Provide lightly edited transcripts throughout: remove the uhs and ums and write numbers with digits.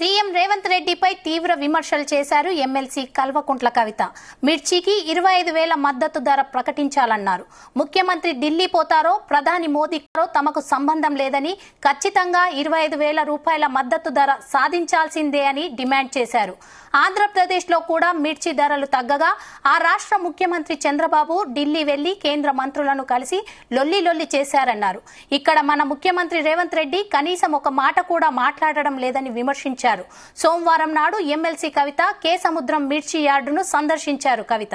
CM Revanth రెడ్డిపై తీవ్ర విమర్శలు చేశారు ఎమ్మెల్సీ కల్వకుంట్ల కవిత. మిర్చికి 25,000 మద్దతు ధర ప్రకటించాలన్నారు. ముఖ్యమంత్రి ఢిల్లీ పోతారో ప్రధాని మోదీ తమకు సంబంధం లేదని, ఖచ్చితంగా 25,000 రూపాయల మద్దతు ధర సాధించాల్సిందే అని డిమాండ్ చేశారు. ఆంధ్రప్రదేశ్ లో కూడా మిర్చి ధరలు తగ్గగా ఆ రాష్ట్ర ముఖ్యమంత్రి చంద్రబాబు ఢిల్లీ వెళ్లి కేంద్ర మంత్రులను కలిసి లొల్లి చేశారన్నారు. ఇక్కడ మన ముఖ్యమంత్రి రేవంత్ రెడ్డి కనీసం ఒక మాట కూడా మాట్లాడడం లేదని విమర్శించారు. సోమవారం నాడు ఎమ్మెల్సీ కవిత కే సముద్రం మిర్చి యార్డును సందర్శించారు. కవిత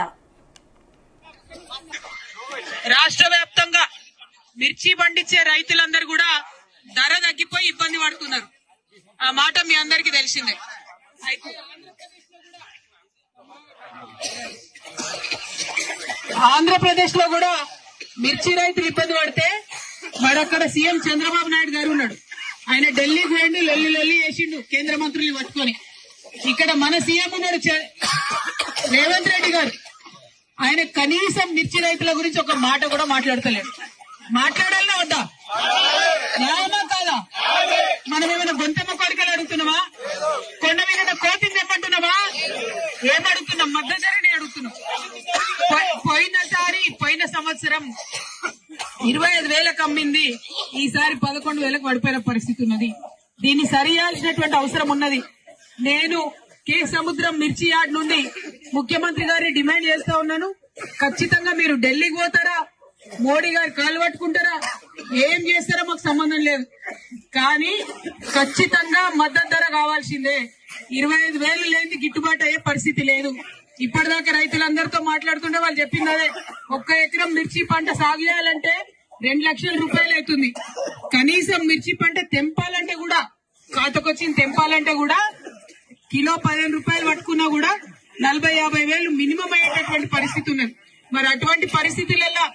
రాష్ట్ర వ్యాప్తంగా మిర్చి పండించే రైతులందరూ కూడా ధర తగ్గిపోయి ఇబ్బంది పడుతున్నారు. ఆ మాట మీ అందరికీ తెలిసిందే. ఆంధ్రప్రదేశ్ లో కూడా మిర్చి రైతులు ఇబ్బంది పడితే మరక్కడ సీఎం చంద్రబాబు నాయుడు గారు ఉన్నాడు. ఆయన ఢిల్లీకి పోయిండు, లొల్లి చేసిండు కేంద్ర మంత్రుల్ని పట్టుకొని. ఇక్కడ మన సీఎం ఉన్నాడు రేవంత్ రెడ్డి గారు. ఆయన కనీసం మిర్చి రైతుల గురించి ఒక మాట కూడా మాట్లాడతలేడు. మాట్లాడాలనే వద్దా? న్యాయమా కాదా? మనం ఏమైనా గొంతెమ్మ కోరికలు అడుగుతున్నామా? కొండ మీద కోతిని తెమ్మంటున్నామా? ఏమడుగుతున్నాం? మద్దతు ధరని అడుగుతున్నాం. పోయిన సంవత్సరం 25,000 అమ్మింది, ఈసారి 11,000 పడిపోయిన పరిస్థితి ఉన్నది. దీన్ని సరియాల్సినటువంటి అవసరం ఉన్నది. నేను కే సముద్రం మిర్చి యార్డ్ నుండి ముఖ్యమంత్రి గారిని డిమాండ్ చేస్తా ఉన్నాను. ఖచ్చితంగా మీరు ఢిల్లీకి పోతారా, మోడీ గారు కాలు పట్టుకుంటారా, ఏం చేస్తారో మాకు సంబంధం లేదు, కానీ ఖచ్చితంగా మద్దతు ధర కావాల్సిందే. 25,000 లేని గిట్టుబాటు అయ్యే పరిస్థితి లేదు. ఇప్పటిదాకా రైతులందరితో మాట్లాడుతుంటే వాళ్ళు చెప్పింది అదే. 1 ఎకరం మిర్చి పంట సాగు చేయాలంటే 2 లక్షల రూపాయలు అవుతుంది. కనీసం మిర్చి పంట తెంపాలంటే కూడా, ఖాతాకొచ్చింది తెంపాలంటే కూడా కిలో 15 రూపాయలు పట్టుకున్నా కూడా 40-50 వేలు మినిమం అయ్యేటటువంటి పరిస్థితి ఉన్నది. మరి అటువంటి పరిస్థితులలో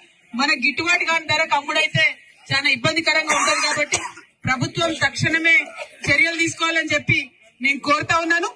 మన గిట్టుబాటు కాని ధరకు అమ్ముడైతే చాలా ఇబ్బందికరంగా ఉంటది. కాబట్టి ప్రభుత్వం తక్షణమే చర్యలు తీసుకోవాలని చెప్పి నేను కోరుతా ఉన్నాను.